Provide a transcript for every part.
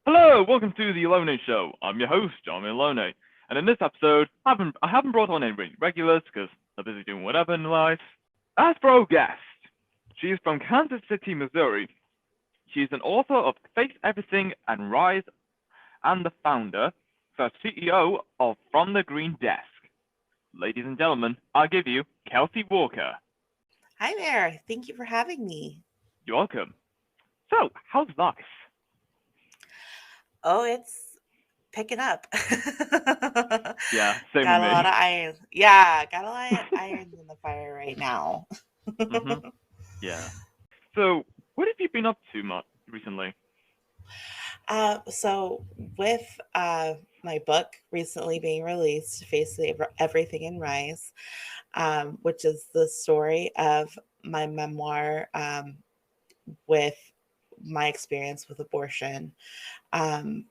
Hello, welcome to the Alone Show. I'm your host, John Alone, and in this episode, I haven't brought on any regulars because they're busy doing whatever in life. As for our guest, she is from Kansas City, Missouri. She is an author of Face Everything and Rise, and the founder, the CEO of From the Green Desk. Ladies and gentlemen, I give you Kelsey Walker. Hi there. Thank you for having me. You're welcome. So, how's life? Oh, it's picking up. Yeah, same with Got a lot me. of irons. Yeah, got a lot of irons in the fire right now. Mhm. Yeah. So, what have you been up to much recently? So with my book recently being released, Everything in Rise, which is the story of my memoir with my experience with abortion. Um,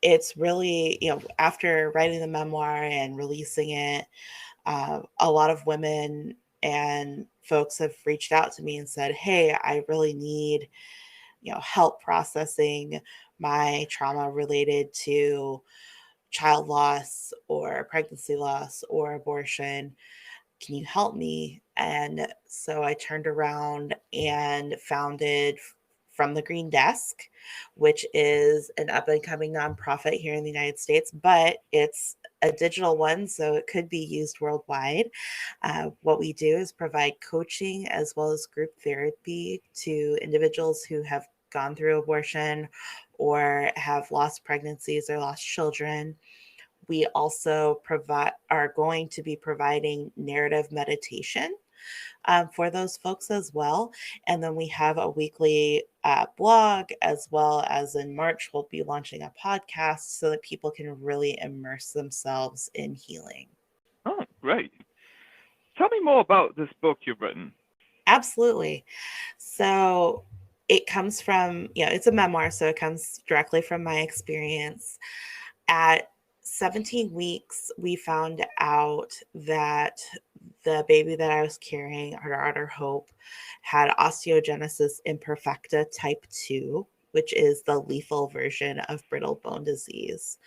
it's really, after writing the memoir and releasing it, a lot of women and folks have reached out to me and said, "Hey, I really need, help processing my trauma related to child loss or pregnancy loss or abortion. Can you help me?" And so I turned around and founded From the Green Desk, which is an up and coming nonprofit here in the United States, but it's a digital one, so it could be used worldwide. What we do is provide coaching as well as group therapy to individuals who have gone through abortion or have lost pregnancies or lost children. We also are going to be providing narrative meditation for those folks as well. And then we have a weekly blog, as well as in March, we'll be launching a podcast so that people can really immerse themselves in healing. Oh, great. Tell me more about this book you've written. Absolutely. So it comes from, it's a memoir, so it comes directly from my experience. At 17 weeks, we found out that the baby that I was carrying, our daughter Hope, had osteogenesis imperfecta type 2, which is the lethal version of brittle bone disease.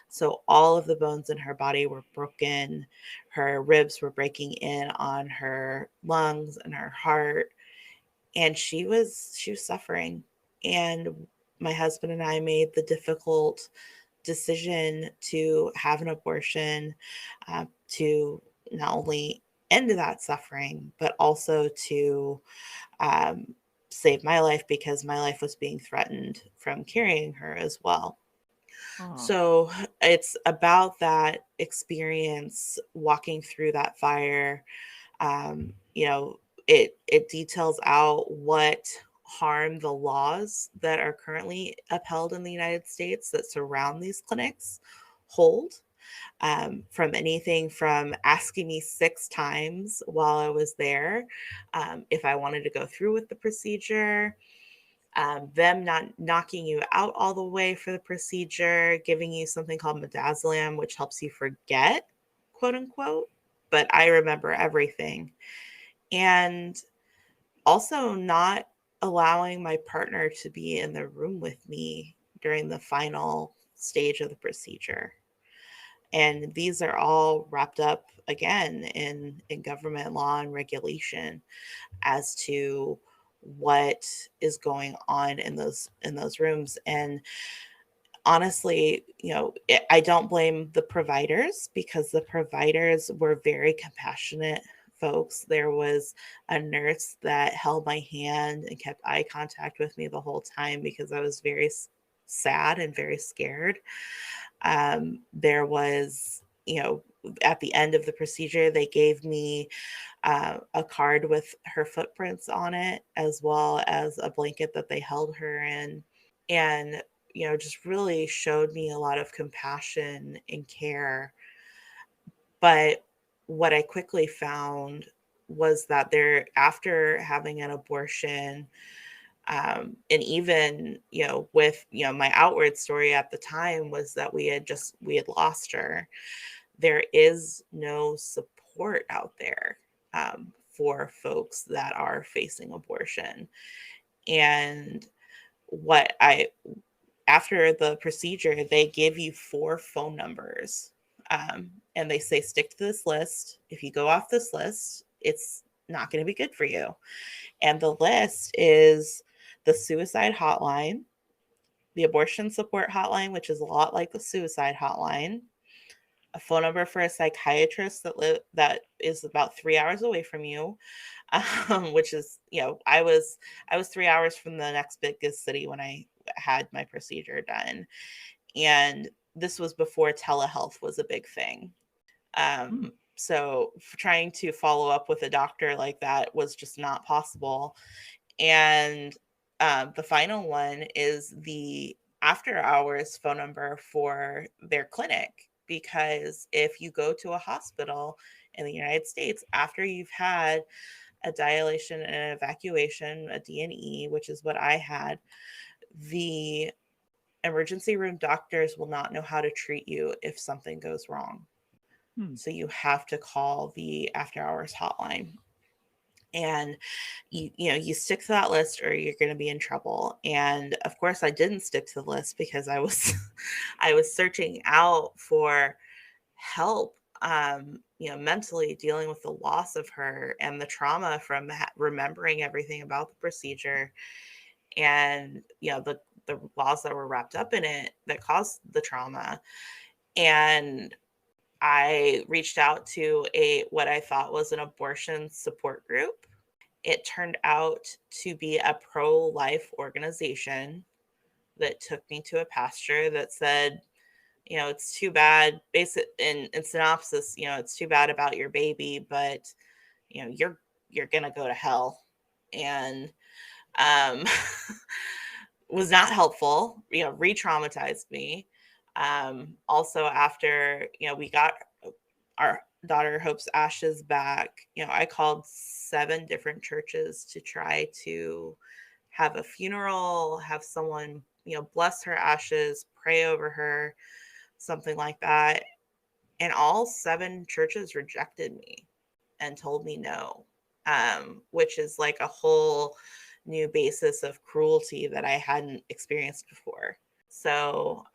So all of the bones in her body were broken. Her ribs were breaking in on her lungs and her heart, and she was suffering. And my husband and I made the difficult decision to have an abortion, to not only end that suffering, but also to um, save my life, because my life was being threatened from carrying her as well. Oh, So it's about that experience walking through that fire. It details out what harm the laws that are currently upheld in the United States that surround these clinics hold. From anything from asking me 6 times while I was there if I wanted to go through with the procedure, them not knocking you out all the way for the procedure, giving you something called midazolam, which helps you forget, quote unquote, but I remember everything. And also not allowing my partner to be in the room with me during the final stage of the procedure. And these are all wrapped up again in government law and regulation as to what is going on in those rooms. And honestly, I don't blame the providers, because the providers were very compassionate folks. There was a nurse that held my hand and kept eye contact with me the whole time, because I was very sad and very scared. There was, at the end of the procedure, they gave me a card with her footprints on it, as well as a blanket that they held her in. And, just really showed me a lot of compassion and care. But what I quickly found was that there, after having an abortion, and even, with, my outward story at the time was that we had lost her. There is no support out there for folks that are facing abortion. And what I after the procedure, they give you 4 phone numbers. And they say, stick to this list. If you go off this list, it's not going to be good for you. And the list is the suicide hotline, the abortion support hotline, which is a lot like the suicide hotline, a phone number for a psychiatrist that is about 3 hours away from you, which is, I was 3 hours from the next biggest city when I had my procedure done, and this was before telehealth was a big thing. So trying to follow up with a doctor like that was just not possible. And the final one is the after hours phone number for their clinic, because if you go to a hospital in the United States after you've had a dilation and an evacuation, a D&E, which is what I had, the emergency room doctors will not know how to treat you if something goes wrong. So you have to call the after hours hotline. And you stick to that list or you're going to be in trouble. And of course I didn't stick to the list because I was I was searching out for help, mentally dealing with the loss of her and the trauma from remembering everything about the procedure, and the laws that were wrapped up in it that caused the trauma. And I reached out to what I thought was an abortion support group. It turned out to be a pro-life organization that took me to a pastor that said, it's too bad, basic in synopsis, it's too bad about your baby, but you're gonna go to hell. And was not helpful, re-traumatized me. Also after, we got our daughter Hope's ashes back, I called 7 different churches to try to have a funeral, have someone, bless her ashes, pray over her, something like that. And all 7 churches rejected me and told me no, which is like a whole new basis of cruelty that I hadn't experienced before. So,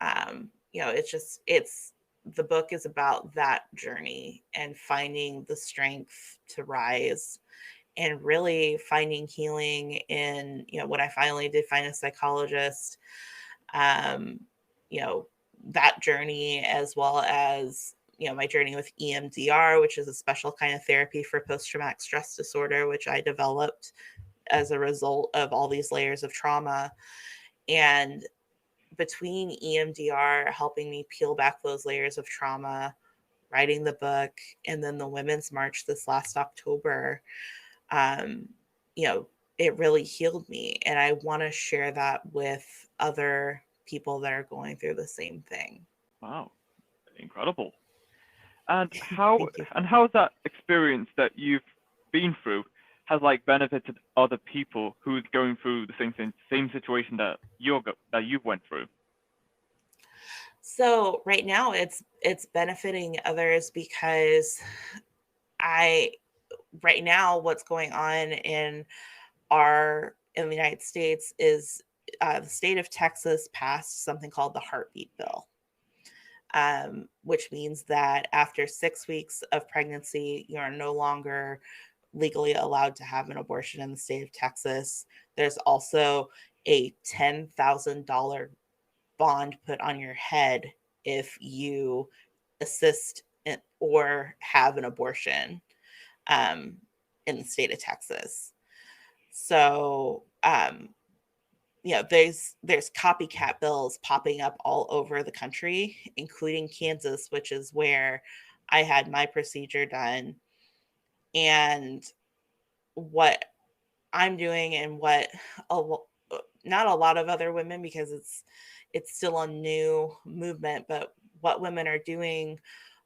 it's the book is about that journey and finding the strength to rise and really finding healing in, when I finally did find a psychologist, that journey, as well as, my journey with EMDR, which is a special kind of therapy for post-traumatic stress disorder, which I developed as a result of all these layers of trauma. And between EMDR helping me peel back those layers of trauma, writing the book, and then the Women's March this last October, it really healed me. And I want to share that with other people that are going through the same thing. Wow, incredible. And how Thank you. and how's that experience that you've been through has benefited other people who's going through the same situation that you've went through? So right now it's benefiting others because right now what's going on in the United States is the state of Texas passed something called the heartbeat bill, which means that after 6 weeks of pregnancy, you are no longer legally allowed to have an abortion in the state of Texas. There's also a $10,000 bond put on your head if you assist or have an abortion in the state of Texas. So, there's copycat bills popping up all over the country, including Kansas, which is where I had my procedure done. And what I'm doing, and what not a lot of other women, because it's still a new movement, but what women are doing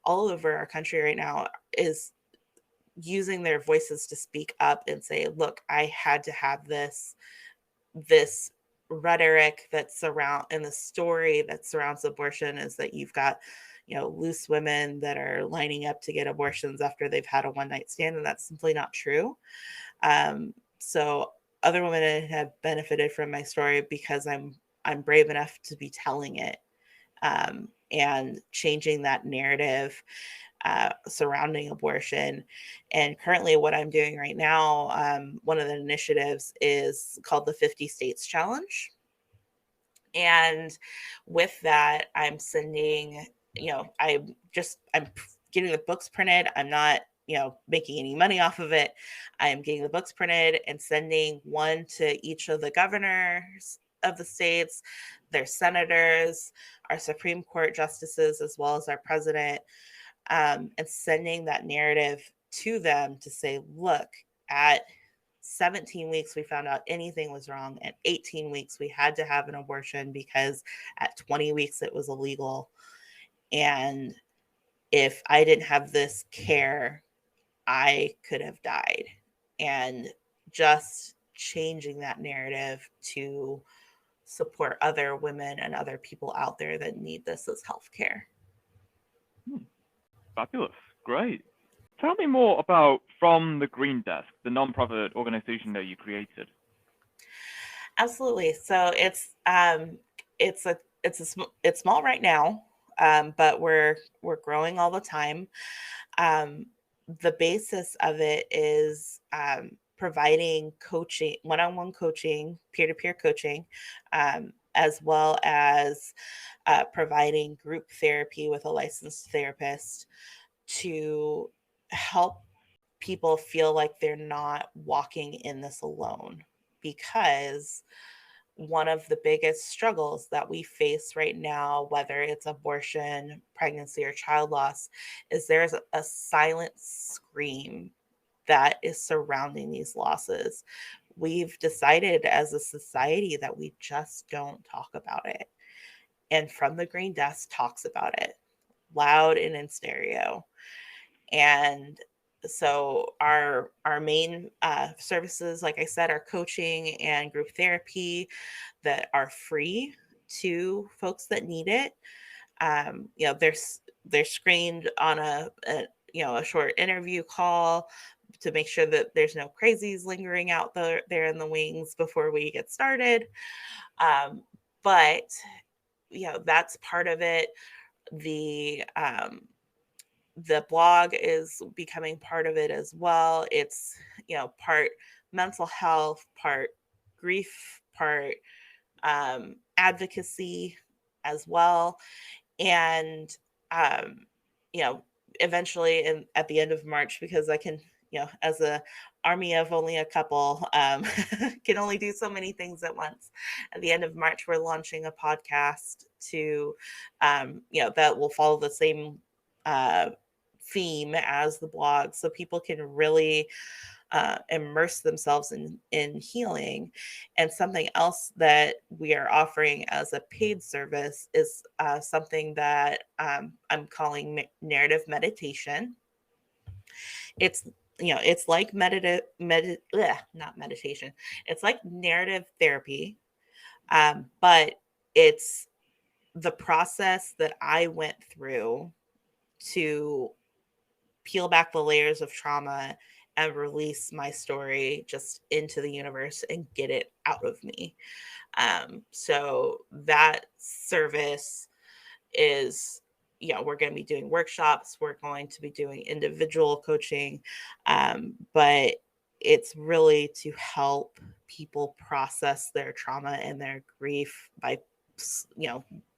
all over our country right now is using their voices to speak up and say, look, I had to have this rhetoric and the story that surrounds abortion is that you've got, loose women that are lining up to get abortions after they've had a one-night stand, and that's simply not true. So other women have benefited from my story because I'm I'm brave enough to be telling it, and changing that narrative surrounding abortion. And currently, what I'm doing right now, one of the initiatives is called the 50 States Challenge. And with that, I'm sending, I'm getting the books printed. I'm not, making any money off of it. I'm getting the books printed and sending one to each of the governors of the states, their senators, our Supreme Court justices, as well as our president, and sending that narrative to them to say, look, at 17 weeks, we found out anything was wrong. At 18 weeks, we had to have an abortion because at 20 weeks, it was illegal. And if I didn't have this care, I could have died. And just changing that narrative to support other women and other people out there that need this as healthcare. Fabulous. Great. Tell me more about From the Green Desk, the nonprofit organization that you created. Absolutely. So it's small right now, but we're growing all the time. The basis of it is providing coaching, one-on-one coaching, peer-to-peer coaching, as well as providing group therapy with a licensed therapist to help people feel like they're not walking in this alone. Because one of the biggest struggles that we face right now, whether it's abortion, pregnancy, or child loss, is there's a silent scream that is surrounding these losses. We've decided as a society that we just don't talk about it. And From the Green Desk talks about it loud and in stereo. And so our main services, like I said, are coaching and group therapy that are free to folks that need it. They're screened on a short interview call to make sure that there's no crazies lingering out there in the wings before we get started. But that's part of it. The blog is becoming part of it as well. It's, part mental health, part grief, part advocacy as well. And, eventually at the end of March, because I can, as a army of only a couple, can only do so many things at once. At the end of March, we're launching a podcast that will follow the same theme as the blog, so people can really immerse themselves in healing. And something else that we are offering as a paid service is something that I'm calling narrative meditation. It's it's like not meditation. It's like narrative therapy, but it's the process that I went through to peel back the layers of trauma and release my story just into the universe and get it out of me. So that service is, we're going to be doing workshops. We're going to be doing individual coaching, but it's really to help people process their trauma and their grief by,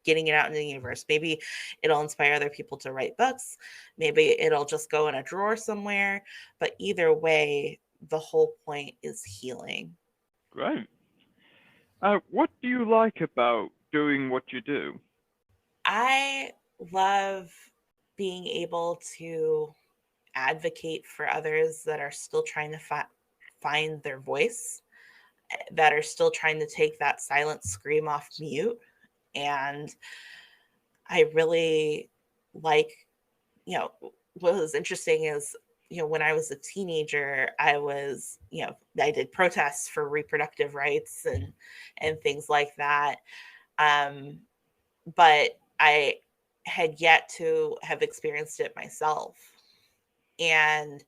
getting it out in the universe. Maybe it'll inspire other people to write books. Maybe it'll just go in a drawer somewhere. But either way, the whole point is healing. Great. What do you like about doing what you do? I love being able to advocate for others that are still trying to find their voice, that are still trying to take that silent scream off mute. And I really like, what was interesting is, when I was a teenager, I did protests for reproductive rights and things like that. But I had yet to have experienced it myself. And,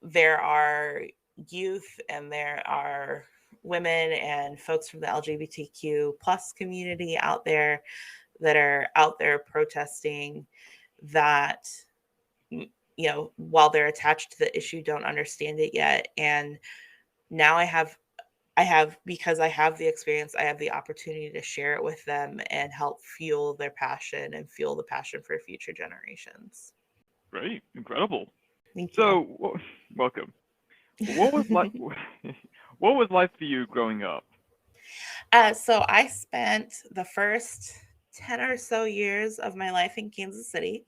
there are youth and there are women and folks from the LGBTQ plus community out there that are out there protesting that, while they're attached to the issue, don't understand it yet. And now because I have the experience, I have the opportunity to share it with them and help fuel their passion and fuel the passion for future generations. Great, incredible. Thank you. So, welcome. What was like? What was life for you growing up? So I spent the first 10 or so years of my life in Kansas City.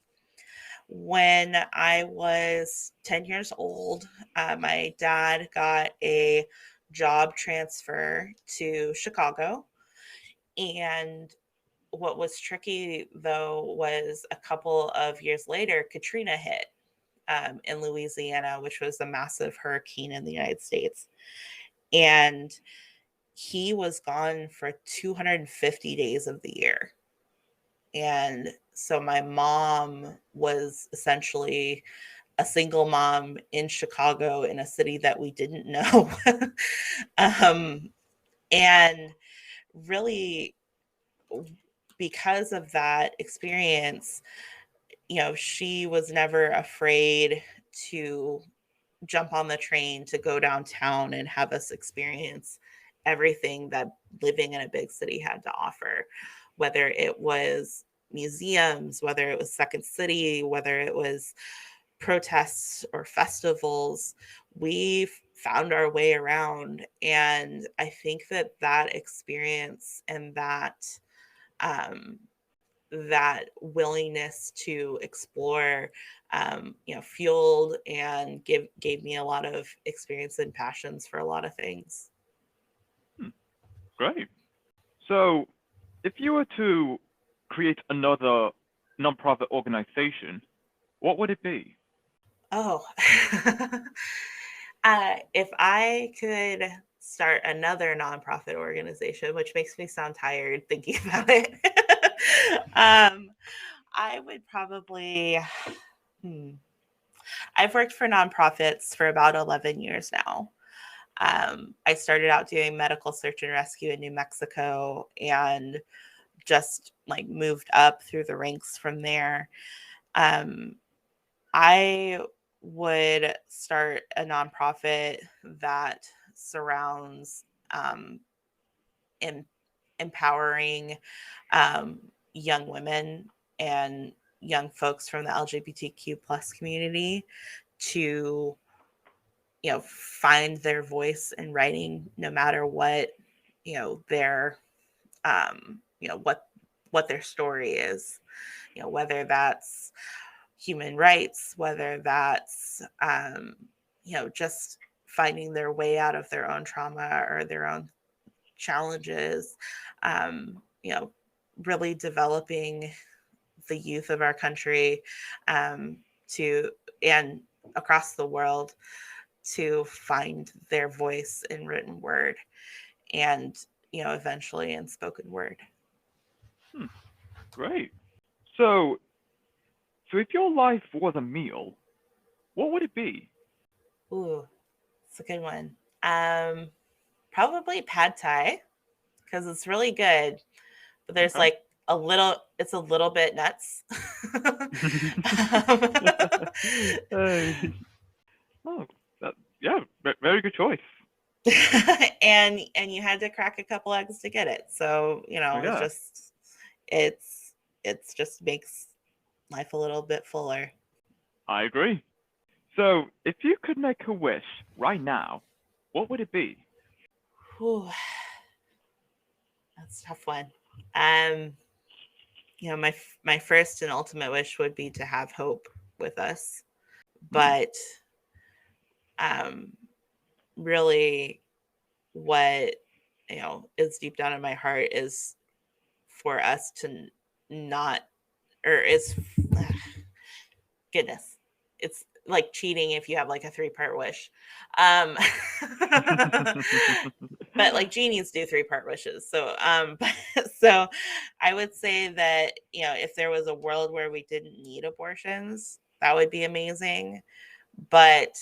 When I was 10 years old, my dad got a job transfer to Chicago. And what was tricky, though, was a couple of years later, Katrina hit in Louisiana, which was a massive hurricane in the United States. And he was gone for 250 days of the year. And so my mom was essentially a single mom in Chicago in a city that we didn't know. And really, because of that experience, she was never afraid to jump on the train to go downtown and have us experience everything that living in a big city had to offer, whether it was museums, whether it was Second City, whether it was protests or festivals. We found our way around. And I think that experience and um, that willingness to explore, fueled and gave me a lot of experience and passions for a lot of things. Great. So, if you were to create another nonprofit organization, what would it be? Oh, if I could start another nonprofit organization, which makes me sound tired thinking about it, I would probably. I've worked for nonprofits for about 11 years now. I started out doing medical search and rescue in New Mexico and just like moved up through the ranks from there. I would start a nonprofit that surrounds em- empowering young women and young folks from the LGBTQ plus community to find their voice in writing, no matter what their what their story is, whether that's human rights, whether that's just finding their way out of their own trauma or their own challenges, um, you know really developing the youth of our country, to and across the world, to find their voice in written word and eventually in spoken word. Hmm, great. So, so if your life was a meal, what would it be? Ooh, it's a good one. Probably pad thai, because it's really good, but there's Okay. like it's a little bit nuts. Hey. Oh, yeah, very good choice. And you had to crack a couple eggs to get it. So, Oh yeah, it's it's just makes life a little bit fuller. I agree. So, if you could make a wish right now, what would it be? Whew, that's a tough one. Um, my first and ultimate wish would be to have hope with us, Hmm, but um, really, what is deep down in my heart is for us to not, or is goodness, it's like cheating if you have like a 3-part wish. Um, but like genies do 3-part wishes. So, so I would say that, if there was a world where we didn't need abortions, that would be amazing. But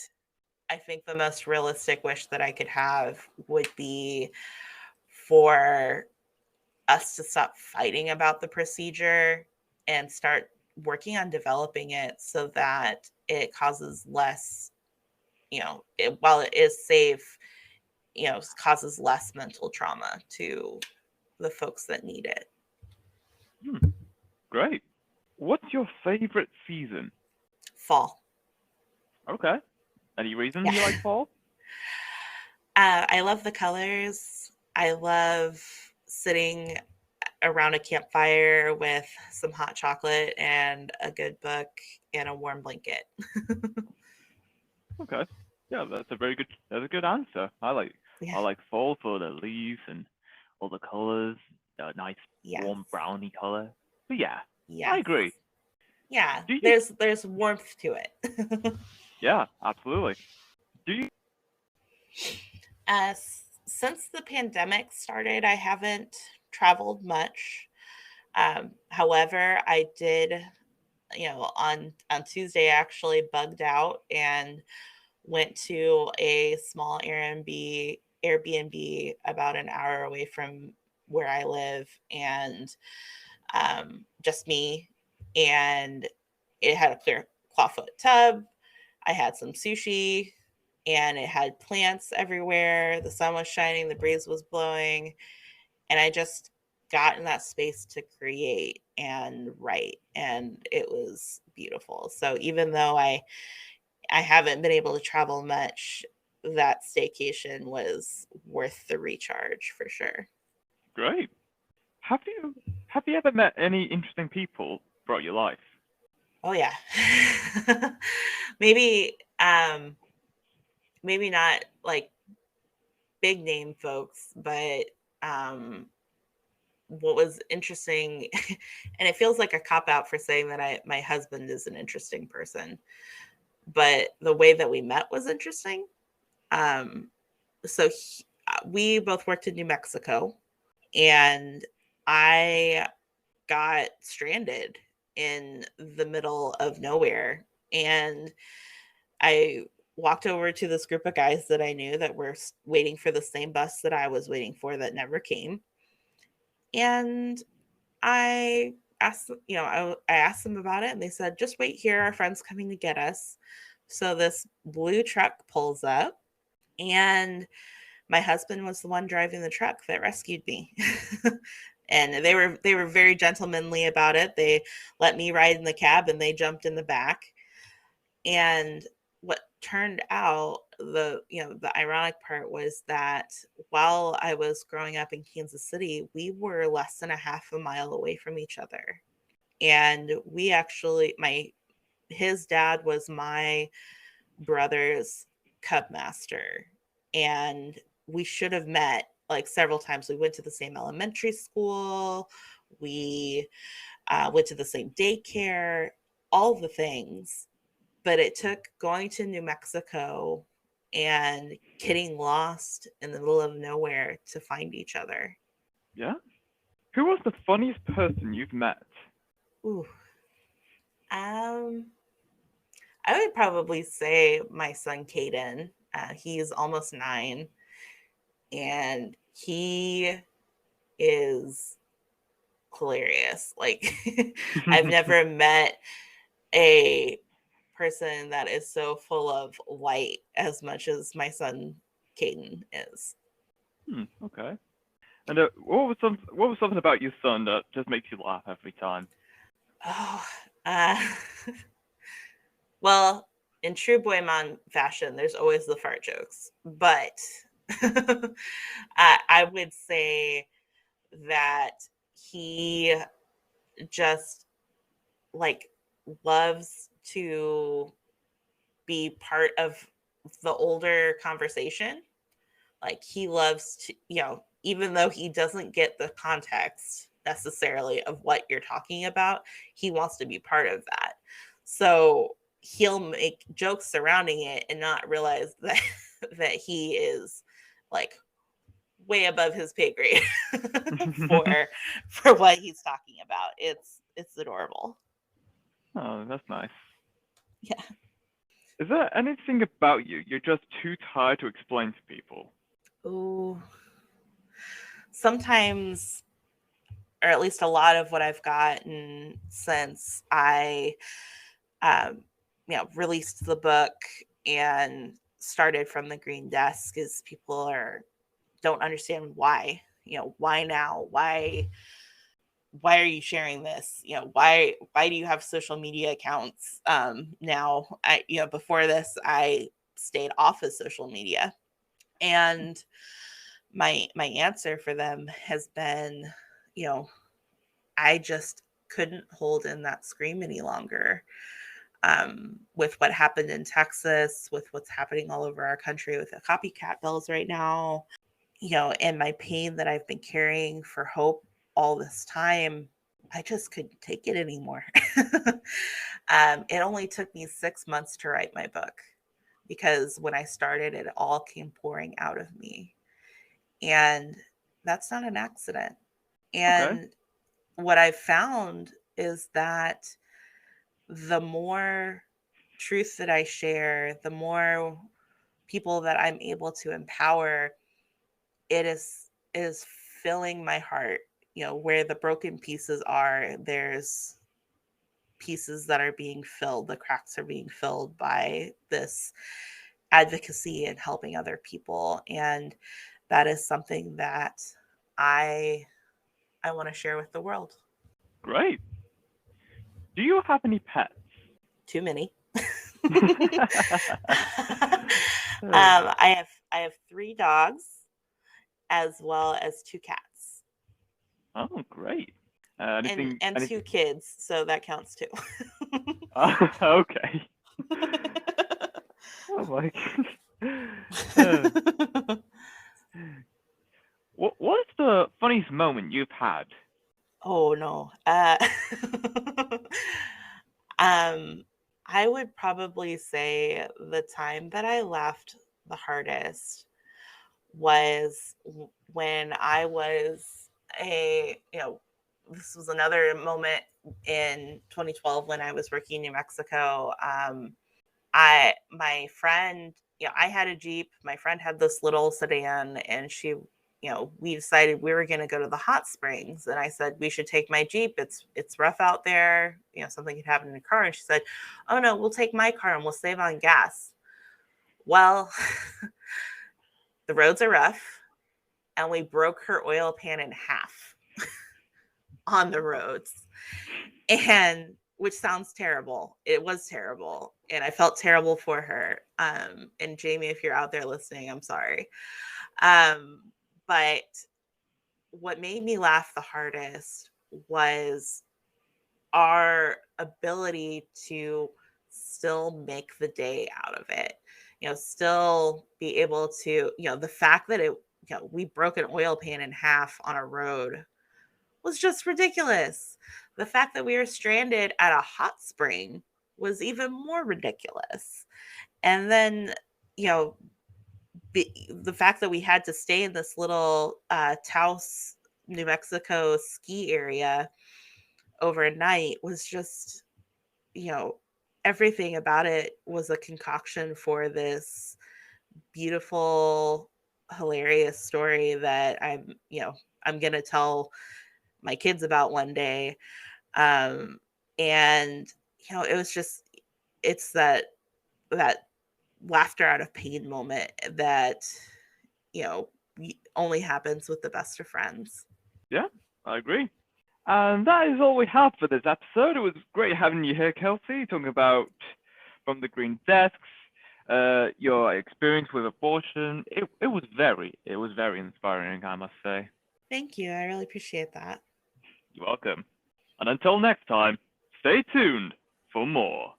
I think the most realistic wish that I could have would be for us to stop fighting about the procedure and start working on developing it so that it causes less, while it is safe, causes less mental trauma to the folks that need it. Great. What's your favorite season? Fall. Okay. Any reason Yeah. you like fall? I love the colors. I love sitting around a campfire with some hot chocolate and a good book and a warm blanket. Okay. Yeah, that's a good answer. I Yeah. like fall for the leaves and all the colors, the nice Yes. warm brownie color. But yeah, I Yes. agree. Yeah. Do you There's warmth to it. Yeah, absolutely. Do you Since the pandemic started, I haven't traveled much. However, I did, on Tuesday, I actually bugged out and went to a small Airbnb about an hour away from where I live, and just me. And it had a clear clawfoot tub. I had some sushi, and it had plants everywhere. The sun was shining, the breeze was blowing, and I just got in that space to create and write, and it was beautiful. So even though I haven't been able to travel much, that staycation was worth the recharge for sure. Great. Have you have you ever met any interesting people throughout your life? Oh yeah. maybe maybe not like big name folks, but what was interesting, and it feels like a cop out for saying that my husband is an interesting person, but the way that we met was interesting. um we both worked in New Mexico, and I got stranded in the middle of nowhere. And I walked over to this group of guys that I knew that were waiting for the same bus that I was waiting for that never came. And I asked, I asked them about it, and they said, just wait here. Our friend's coming to get us. So this blue truck pulls up, and my husband was the one driving the truck that rescued me. And they were very gentlemanly about it. They let me ride in the cab, and they jumped in the back. And what turned out, the ironic part was that while I was growing up in Kansas City, we were less than a half a mile away from each other. And we actually, his dad was my brother's cub master, and we should have met like several times. We went to the same elementary school. We went to the same daycare, all the things. But it took going to New Mexico and getting lost in the middle of nowhere to find each other. Yeah. Who was the funniest person you've met? Ooh. Um, I would probably say my son Caden. He's almost 9, and he is hilarious. Like I've never met a person that is so full of light as much as my son Caden is. Okay. And what was something about your son that just makes you laugh every time? Oh, uh, well, in true boy mom fashion, there's always the fart jokes, but I would say that he just like loves to be part of the older conversation. Like he loves to, even though he doesn't get the context necessarily of what you're talking about, he wants to be part of that. So he'll make jokes surrounding it and not realize that that he is like way above his pay grade for what he's talking about. It's adorable. Oh, that's nice. Yeah. Is there anything about you you're just too tired to explain to people? Ooh, sometimes, or at least a lot of what I've gotten since I, um, released the book and started from the green desk is people don't understand why. Why now? Why are you sharing this? Why do you have social media accounts now? Before this I stayed off of social media. And my answer for them has been, you know, I just couldn't hold in that scream any longer. With what happened in Texas, with what's happening all over our country with the copycat bills right now, and my pain that I've been carrying for hope all this time, I just couldn't take it anymore. It only took me 6 months to write my book because when I started, it all came pouring out of me. And that's not an accident. Okay. And what I've found is that the more truth that I share, the more people that I'm able to empower, it is filling my heart. Where the broken pieces are, there's pieces that are being filled. The cracks are being filled by this advocacy and helping other people. And that is something that I I want to share with the world. Great. Do you have any pets? Too many. Uh, I have 3 dogs as well as 2 cats oh, great. and Anything? and two Anything? kids, so that counts too. Okay. Oh my God. What's the funniest moment you've had? Oh no. Um, I would probably say the time that I laughed the hardest was when I was this was another moment in 2012 when I was working in New Mexico. My friend, I had a Jeep. My friend had this little sedan, and we decided we were going to go to the hot springs. And I said, we should take my Jeep. It's rough out there. Something could happen in the car. And she said, oh no, we'll take my car and we'll save on gas. Well, the roads are rough, and we broke her oil pan in half on the roads. And which sounds terrible. It was terrible. And I felt terrible for her. And Jamie, if you're out there listening, I'm sorry. But what made me laugh the hardest was our ability to still make the day out of it. Still be able to, the fact that we broke an oil pan in half on a road was just ridiculous. The fact that we were stranded at a hot spring was even more ridiculous. And then, you know, the fact that we had to stay in this little Taos, New Mexico ski area overnight was just, you know, everything about it was a concoction for this beautiful, hilarious story that I'm going to tell my kids about one day. Um, and it was just it's that laughter out of pain moment that you know only happens with the best of friends. Yeah, I agree. And that is all we have for this episode. It was great having you here, Kelsey, talking about from the green desks, your experience with abortion. It was very inspiring, I must say. Thank you. I really appreciate that. You're welcome. And until next time, stay tuned for more.